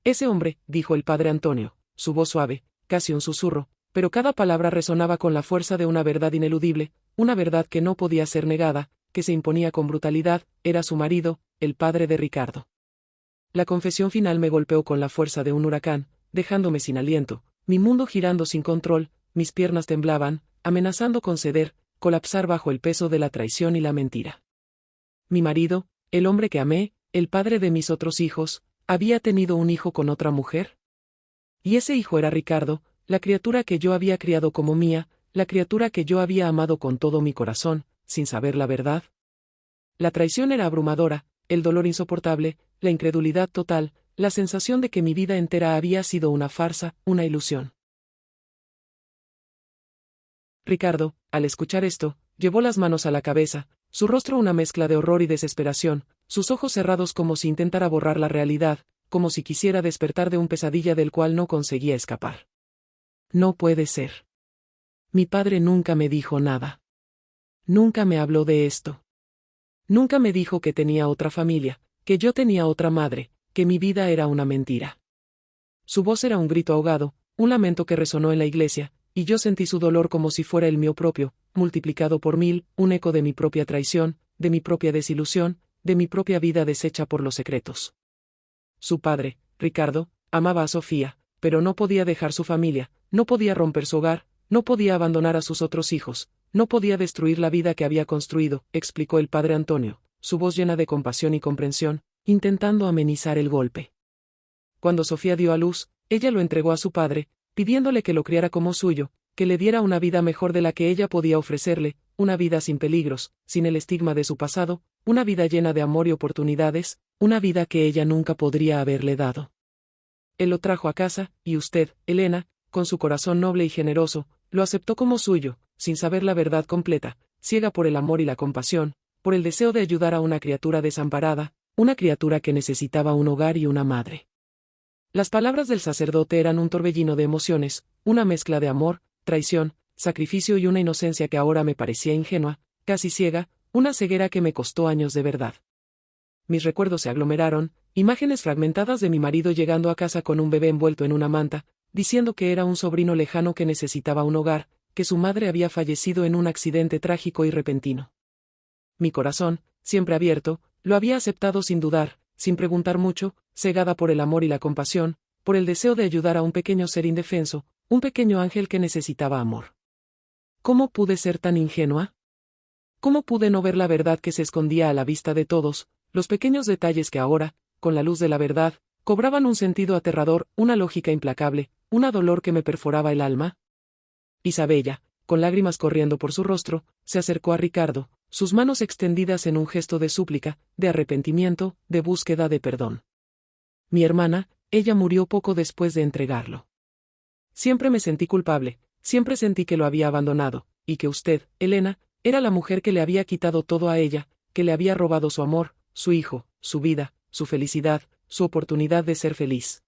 Ese hombre, dijo el padre Antonio, su voz suave, casi un susurro, pero cada palabra resonaba con la fuerza de una verdad ineludible, una verdad que no podía ser negada, que se imponía con brutalidad, era su marido, el padre de Ricardo. La confesión final me golpeó con la fuerza de un huracán, dejándome sin aliento, mi mundo girando sin control, mis piernas temblaban, amenazando con ceder, colapsar bajo el peso de la traición y la mentira. Mi marido, el hombre que amé, el padre de mis otros hijos, ¿había tenido un hijo con otra mujer? Y ese hijo era Ricardo, la criatura que yo había criado como mía, la criatura que yo había amado con todo mi corazón, sin saber la verdad. La traición era abrumadora, el dolor insoportable, la incredulidad total, la sensación de que mi vida entera había sido una farsa, una ilusión. Ricardo, al escuchar esto, llevó las manos a la cabeza, su rostro una mezcla de horror y desesperación, sus ojos cerrados como si intentara borrar la realidad, como si quisiera despertar de un pesadilla del cual no conseguía escapar. No puede ser. Mi padre nunca me dijo nada. Nunca me habló de esto. Nunca me dijo que tenía otra familia, que yo tenía otra madre, que mi vida era una mentira. Su voz era un grito ahogado, un lamento que resonó en la iglesia, y yo sentí su dolor como si fuera el mío propio, multiplicado por 1000, un eco de mi propia traición, de mi propia desilusión, de mi propia vida deshecha por los secretos. Su padre, Ricardo, amaba a Sofía, pero no podía dejar su familia, no podía romper su hogar, no podía abandonar a sus otros hijos, no podía destruir la vida que había construido, explicó el padre Antonio, su voz llena de compasión y comprensión, intentando amenizar el golpe. Cuando Sofía dio a luz, ella lo entregó a su padre, pidiéndole que lo criara como suyo, que le diera una vida mejor de la que ella podía ofrecerle, una vida sin peligros, sin el estigma de su pasado, una vida llena de amor y oportunidades, una vida que ella nunca podría haberle dado. Él lo trajo a casa, y usted, Elena, con su corazón noble y generoso, lo aceptó como suyo, sin saber la verdad completa, ciega por el amor y la compasión, por el deseo de ayudar a una criatura desamparada, una criatura que necesitaba un hogar y una madre. Las palabras del sacerdote eran un torbellino de emociones, una mezcla de amor, traición, sacrificio y una inocencia que ahora me parecía ingenua, casi ciega, una ceguera que me costó años de verdad. Mis recuerdos se aglomeraron, imágenes fragmentadas de mi marido llegando a casa con un bebé envuelto en una manta, diciendo que era un sobrino lejano que necesitaba un hogar, que su madre había fallecido en un accidente trágico y repentino. Mi corazón, siempre abierto, lo había aceptado sin dudar, sin preguntar mucho, cegada por el amor y la compasión, por el deseo de ayudar a un pequeño ser indefenso, un pequeño ángel que necesitaba amor. ¿Cómo pude ser tan ingenua? ¿Cómo pude no ver la verdad que se escondía a la vista de todos, los pequeños detalles que ahora, con la luz de la verdad, cobraban un sentido aterrador, una lógica implacable, un dolor que me perforaba el alma? Isabella, con lágrimas corriendo por su rostro, se acercó a Ricardo, sus manos extendidas en un gesto de súplica, de arrepentimiento, de búsqueda de perdón. Mi hermana, ella murió poco después de entregarlo. Siempre me sentí culpable, siempre sentí que lo había abandonado, y que usted, Elena, era la mujer que le había quitado todo a ella, que le había robado su amor, su hijo, su vida, su felicidad, su oportunidad de ser feliz.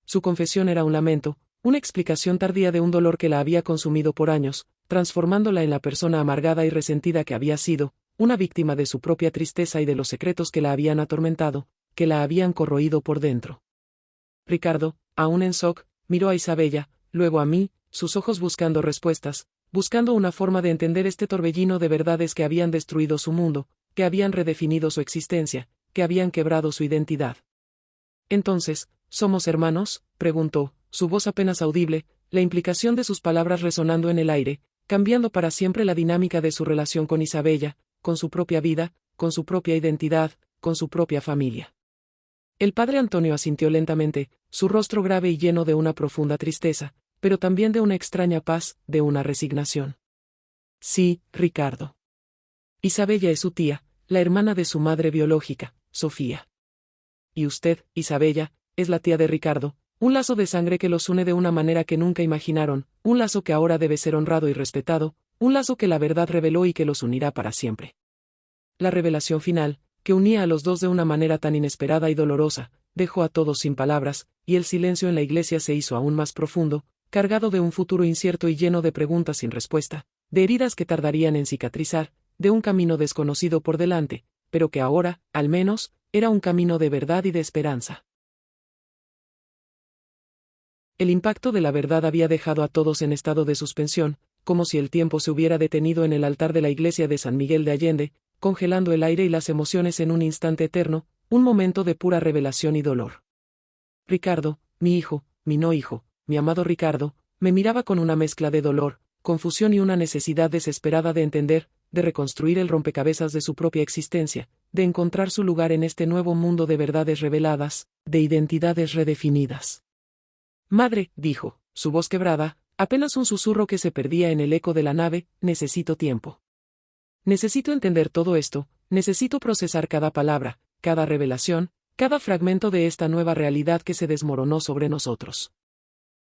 Su confesión era un lamento, una explicación tardía de un dolor que la había consumido por años, transformándola en la persona amargada y resentida que había sido, una víctima de su propia tristeza y de los secretos que la habían atormentado, que la habían corroído por dentro. Ricardo, aún en shock, miró a Isabella, luego a mí, sus ojos buscando respuestas, buscando una forma de entender este torbellino de verdades que habían destruido su mundo, que habían redefinido su existencia, que habían quebrado su identidad. Entonces, ¿somos hermanos?, preguntó, su voz apenas audible, la implicación de sus palabras resonando en el aire, cambiando para siempre la dinámica de su relación con Isabella, con su propia vida, con su propia identidad, con su propia familia. El padre Antonio asintió lentamente, su rostro grave y lleno de una profunda tristeza, pero también de una extraña paz, de una resignación. Sí, Ricardo. Isabella es su tía, la hermana de su madre biológica, Sofía. Y usted, Isabella, es la tía de Ricardo, un lazo de sangre que los une de una manera que nunca imaginaron, un lazo que ahora debe ser honrado y respetado, un lazo que la verdad reveló y que los unirá para siempre. La revelación final, que unía a los dos de una manera tan inesperada y dolorosa, dejó a todos sin palabras, y el silencio en la iglesia se hizo aún más profundo, cargado de un futuro incierto y lleno de preguntas sin respuesta, de heridas que tardarían en cicatrizar, de un camino desconocido por delante, pero que ahora, al menos, era un camino de verdad y de esperanza. El impacto de la verdad había dejado a todos en estado de suspensión, como si el tiempo se hubiera detenido en el altar de la iglesia de San Miguel de Allende, congelando el aire y las emociones en un instante eterno, un momento de pura revelación y dolor. Ricardo, mi hijo, mi no hijo, mi amado Ricardo, me miraba con una mezcla de dolor, confusión y una necesidad desesperada de entender, de reconstruir el rompecabezas de su propia existencia, de encontrar su lugar en este nuevo mundo de verdades reveladas, de identidades redefinidas. Madre, dijo, su voz quebrada, apenas un susurro que se perdía en el eco de la nave, necesito tiempo. Necesito entender todo esto, necesito procesar cada palabra, cada revelación, cada fragmento de esta nueva realidad que se desmoronó sobre nosotros.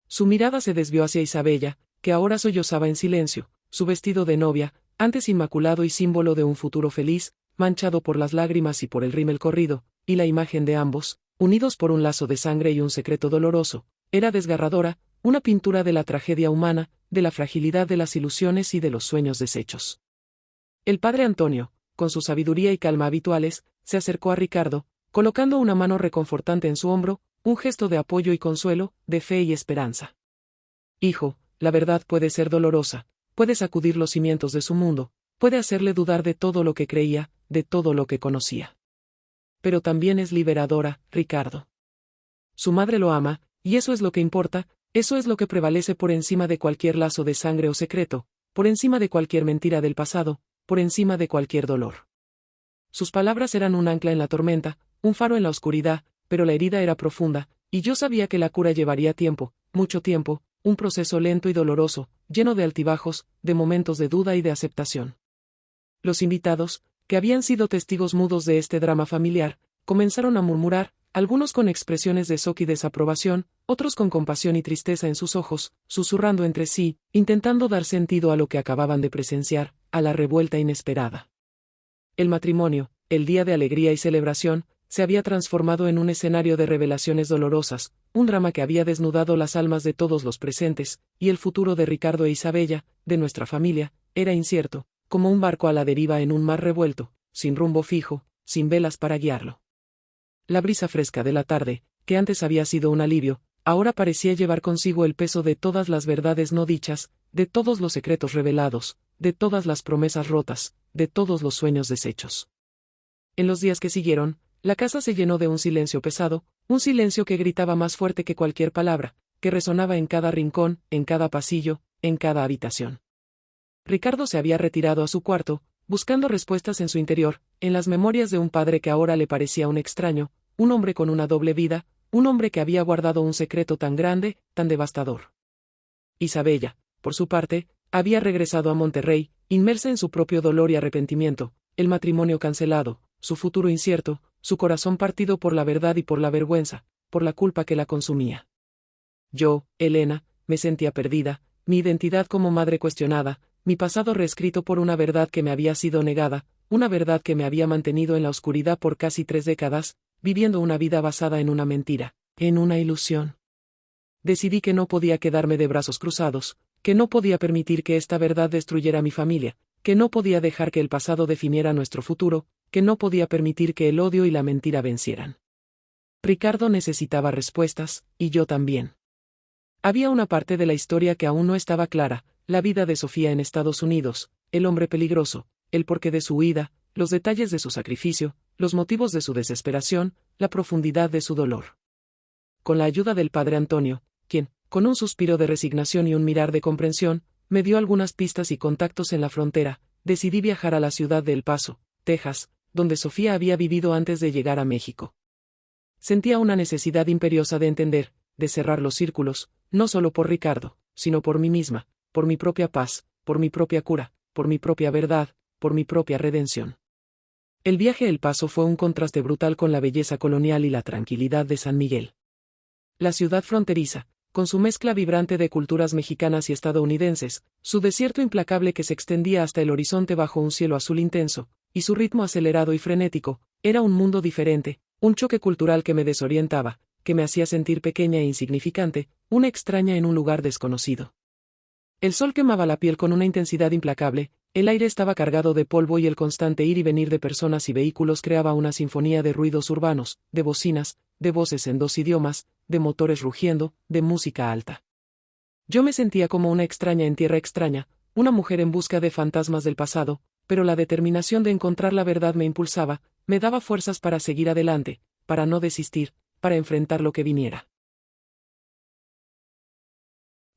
Su mirada se desvió hacia Isabella, que ahora sollozaba en silencio, su vestido de novia, antes inmaculado y símbolo de un futuro feliz, manchado por las lágrimas y por el rímel corrido, y la imagen de ambos, unidos por un lazo de sangre y un secreto doloroso, era desgarradora, una pintura de la tragedia humana, de la fragilidad de las ilusiones y de los sueños deshechos. El padre Antonio, con su sabiduría y calma habituales, se acercó a Ricardo, colocando una mano reconfortante en su hombro, un gesto de apoyo y consuelo, de fe y esperanza. Hijo, la verdad puede ser dolorosa, puede sacudir los cimientos de su mundo, puede hacerle dudar de todo lo que creía, de todo lo que conocía. Pero también es liberadora, Ricardo. Su madre lo ama, y eso es lo que importa, eso es lo que prevalece por encima de cualquier lazo de sangre o secreto, por encima de cualquier mentira del pasado, por encima de cualquier dolor. Sus palabras eran un ancla en la tormenta, un faro en la oscuridad, pero la herida era profunda, y yo sabía que la cura llevaría tiempo, mucho tiempo, un proceso lento y doloroso, lleno de altibajos, de momentos de duda y de aceptación. Los invitados, que habían sido testigos mudos de este drama familiar, comenzaron a murmurar, algunos con expresiones de shock y desaprobación, otros con compasión y tristeza en sus ojos, susurrando entre sí, intentando dar sentido a lo que acababan de presenciar, a la revuelta inesperada. El matrimonio, el día de alegría y celebración, se había transformado en un escenario de revelaciones dolorosas, un drama que había desnudado las almas de todos los presentes, y el futuro de Ricardo e Isabella, de nuestra familia, era incierto, como un barco a la deriva en un mar revuelto, sin rumbo fijo, sin velas para guiarlo. La brisa fresca de la tarde, que antes había sido un alivio, ahora parecía llevar consigo el peso de todas las verdades no dichas, de todos los secretos revelados, de todas las promesas rotas, de todos los sueños deshechos. En los días que siguieron, la casa se llenó de un silencio pesado, un silencio que gritaba más fuerte que cualquier palabra, que resonaba en cada rincón, en cada pasillo, en cada habitación. Ricardo se había retirado a su cuarto, buscando respuestas en su interior, en las memorias de un padre que ahora le parecía un extraño, un hombre con una doble vida, un hombre que había guardado un secreto tan grande, tan devastador. Isabella, por su parte, había regresado a Monterrey, inmersa en su propio dolor y arrepentimiento, el matrimonio cancelado, su futuro incierto, su corazón partido por la verdad y por la vergüenza, por la culpa que la consumía. Yo, Elena, me sentía perdida, mi identidad como madre cuestionada, mi pasado reescrito por una verdad que me había sido negada, una verdad que me había mantenido en la oscuridad por casi 3 décadas, viviendo una vida basada en una mentira, en una ilusión. Decidí que no podía quedarme de brazos cruzados, que no podía permitir que esta verdad destruyera mi familia, que no podía dejar que el pasado definiera nuestro futuro, que no podía permitir que el odio y la mentira vencieran. Ricardo necesitaba respuestas, y yo también. Había una parte de la historia que aún no estaba clara, la vida de Sofía en Estados Unidos, el hombre peligroso, el porqué de su huida, los detalles de su sacrificio, los motivos de su desesperación, la profundidad de su dolor. Con la ayuda del padre Antonio, quien, con un suspiro de resignación y un mirar de comprensión, me dio algunas pistas y contactos en la frontera, decidí viajar a la ciudad de El Paso, Texas, donde Sofía había vivido antes de llegar a México. Sentía una necesidad imperiosa de entender, de cerrar los círculos, no solo por Ricardo, sino por mí misma, por mi propia paz, por mi propia cura, por mi propia verdad, por mi propia redención. El viaje a El Paso fue un contraste brutal con la belleza colonial y la tranquilidad de San Miguel. La ciudad fronteriza, con su mezcla vibrante de culturas mexicanas y estadounidenses, su desierto implacable que se extendía hasta el horizonte bajo un cielo azul intenso, y su ritmo acelerado y frenético, era un mundo diferente, un choque cultural que me desorientaba, que me hacía sentir pequeña e insignificante, una extraña en un lugar desconocido. El sol quemaba la piel con una intensidad implacable, el aire estaba cargado de polvo y el constante ir y venir de personas y vehículos creaba una sinfonía de ruidos urbanos, de bocinas, de voces en 2 idiomas, de motores rugiendo, de música alta. Yo me sentía como una extraña en tierra extraña, una mujer en busca de fantasmas del pasado, pero la determinación de encontrar la verdad me impulsaba, me daba fuerzas para seguir adelante, para no desistir, para enfrentar lo que viniera.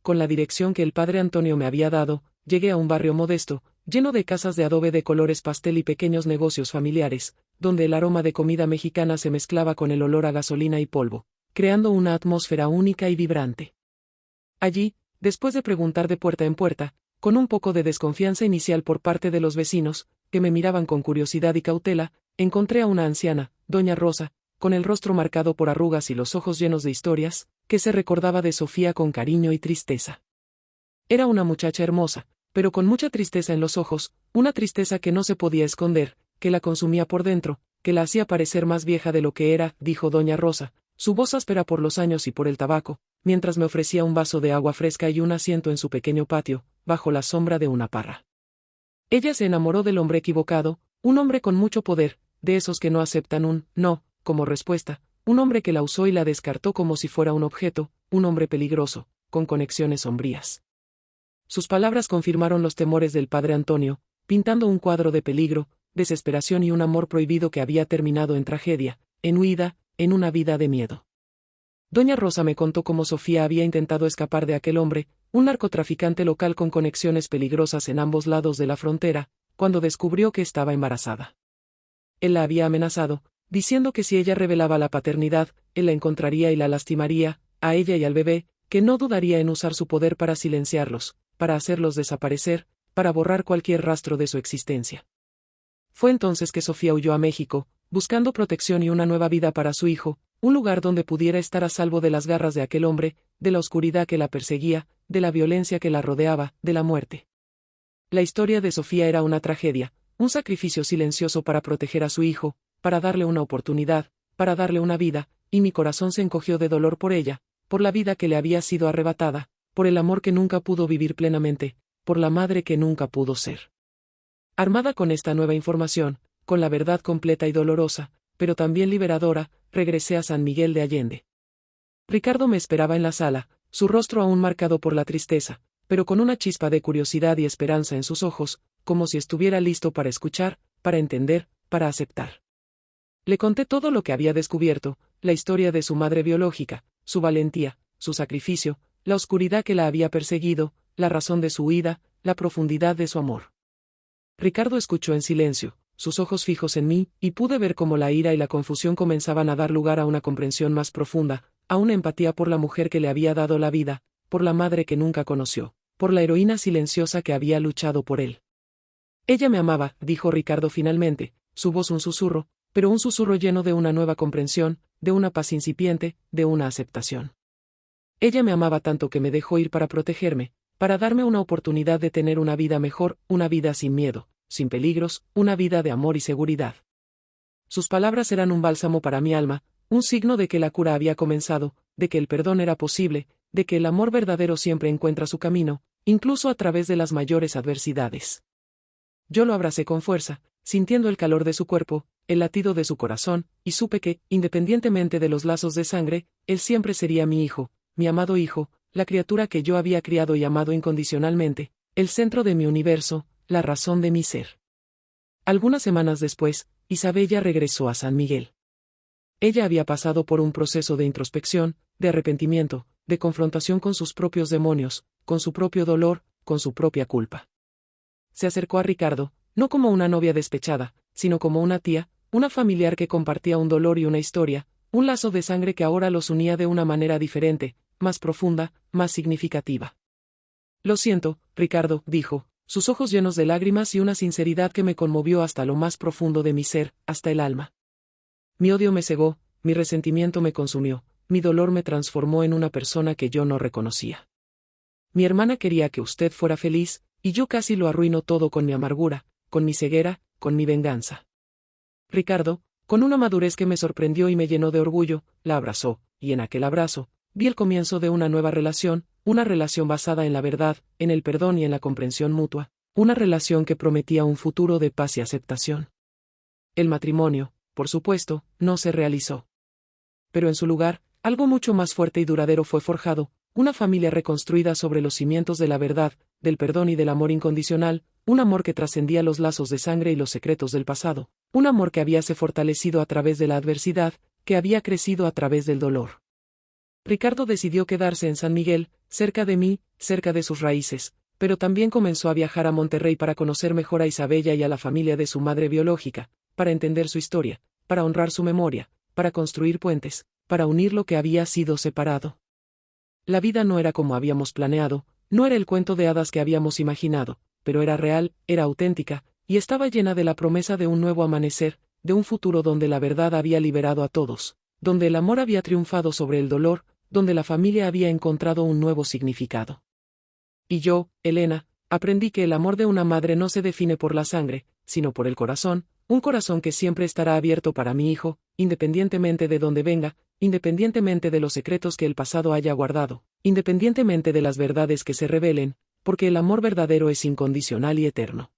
Con la dirección que el padre Antonio me había dado, llegué a un barrio modesto, lleno de casas de adobe de colores pastel y pequeños negocios familiares, donde el aroma de comida mexicana se mezclaba con el olor a gasolina y polvo, creando una atmósfera única y vibrante. Allí, después de preguntar de puerta en puerta, con un poco de desconfianza inicial por parte de los vecinos, que me miraban con curiosidad y cautela, encontré a una anciana, doña Rosa, con el rostro marcado por arrugas y los ojos llenos de historias, que se recordaba de Sofía con cariño y tristeza. Era una muchacha hermosa, pero con mucha tristeza en los ojos, una tristeza que no se podía esconder, que la consumía por dentro, que la hacía parecer más vieja de lo que era, dijo doña Rosa, su voz áspera por los años y por el tabaco, mientras me ofrecía un vaso de agua fresca y un asiento en su pequeño patio, bajo la sombra de una parra. Ella se enamoró del hombre equivocado, un hombre con mucho poder, de esos que no aceptan un no como respuesta, un hombre que la usó y la descartó como si fuera un objeto, un hombre peligroso, con conexiones sombrías. Sus palabras confirmaron los temores del padre Antonio, pintando un cuadro de peligro, desesperación y un amor prohibido que había terminado en tragedia, en huida, en una vida de miedo. Doña Rosa me contó cómo Sofía había intentado escapar de aquel hombre, un narcotraficante local con conexiones peligrosas en ambos lados de la frontera, cuando descubrió que estaba embarazada. Él la había amenazado, diciendo que si ella revelaba la paternidad, él la encontraría y la lastimaría, a ella y al bebé, que no dudaría en usar su poder para silenciarlos, para hacerlos desaparecer, para borrar cualquier rastro de su existencia. Fue entonces que Sofía huyó a México, buscando protección y una nueva vida para su hijo, un lugar donde pudiera estar a salvo de las garras de aquel hombre, de la oscuridad que la perseguía, de la violencia que la rodeaba, de la muerte. La historia de Sofía era una tragedia, un sacrificio silencioso para proteger a su hijo, para darle una oportunidad, para darle una vida, y mi corazón se encogió de dolor por ella, por la vida que le había sido arrebatada, por el amor que nunca pudo vivir plenamente, por la madre que nunca pudo ser. Armada con esta nueva información, con la verdad completa y dolorosa, pero también liberadora, regresé a San Miguel de Allende. Ricardo me esperaba en la sala, su rostro aún marcado por la tristeza, pero con una chispa de curiosidad y esperanza en sus ojos, como si estuviera listo para escuchar, para entender, para aceptar. Le conté todo lo que había descubierto, la historia de su madre biológica, su valentía, su sacrificio, la oscuridad que la había perseguido, la razón de su huida, la profundidad de su amor. Ricardo escuchó en silencio, sus ojos fijos en mí, y pude ver cómo la ira y la confusión comenzaban a dar lugar a una comprensión más profunda, a una empatía por la mujer que le había dado la vida, por la madre que nunca conoció, por la heroína silenciosa que había luchado por él. Ella me amaba, dijo Ricardo finalmente, su voz un susurro, pero un susurro lleno de una nueva comprensión, de una paz incipiente, de una aceptación. Ella me amaba tanto que me dejó ir para protegerme, para darme una oportunidad de tener una vida mejor, una vida sin miedo, sin peligros, una vida de amor y seguridad. Sus palabras eran un bálsamo para mi alma, un signo de que la cura había comenzado, de que el perdón era posible, de que el amor verdadero siempre encuentra su camino, incluso a través de las mayores adversidades. Yo lo abracé con fuerza, sintiendo el calor de su cuerpo, el latido de su corazón, y supe que, independientemente de los lazos de sangre, él siempre sería mi hijo, mi amado hijo, la criatura que yo había criado y amado incondicionalmente, el centro de mi universo, la razón de mi ser. Algunas semanas después, Isabella regresó a San Miguel. Ella había pasado por un proceso de introspección, de arrepentimiento, de confrontación con sus propios demonios, con su propio dolor, con su propia culpa. Se acercó a Ricardo, no como una novia despechada, sino como una tía, una familiar que compartía un dolor y una historia, un lazo de sangre que ahora los unía de una manera diferente, más profunda, más significativa. Lo siento, Ricardo, dijo, sus ojos llenos de lágrimas y una sinceridad que me conmovió hasta lo más profundo de mi ser, hasta el alma. Mi odio me cegó, mi resentimiento me consumió, mi dolor me transformó en una persona que yo no reconocía. Mi hermana quería que usted fuera feliz, y yo casi lo arruino todo con mi amargura, con mi ceguera, con mi venganza. Ricardo, con una madurez que me sorprendió y me llenó de orgullo, la abrazó, y en aquel abrazo, vi el comienzo de una nueva relación, una relación basada en la verdad, en el perdón y en la comprensión mutua, una relación que prometía un futuro de paz y aceptación. El matrimonio, por supuesto, no se realizó. Pero en su lugar, algo mucho más fuerte y duradero fue forjado, una familia reconstruida sobre los cimientos de la verdad, del perdón y del amor incondicional, un amor que trascendía los lazos de sangre y los secretos del pasado, un amor que habíase fortalecido a través de la adversidad, que había crecido a través del dolor. Ricardo decidió quedarse en San Miguel, cerca de mí, cerca de sus raíces, pero también comenzó a viajar a Monterrey para conocer mejor a Isabella y a la familia de su madre biológica, para entender su historia, para honrar su memoria, para construir puentes, para unir lo que había sido separado. La vida no era como habíamos planeado, no era el cuento de hadas que habíamos imaginado, pero era real, era auténtica, y estaba llena de la promesa de un nuevo amanecer, de un futuro donde la verdad había liberado a todos, donde el amor había triunfado sobre el dolor, donde la familia había encontrado un nuevo significado. Y yo, Elena, aprendí que el amor de una madre no se define por la sangre, sino por el corazón, Un corazón que siempre estará abierto para mi hijo, independientemente de dónde venga, independientemente de los secretos que el pasado haya guardado, independientemente de las verdades que se revelen, porque el amor verdadero es incondicional y eterno.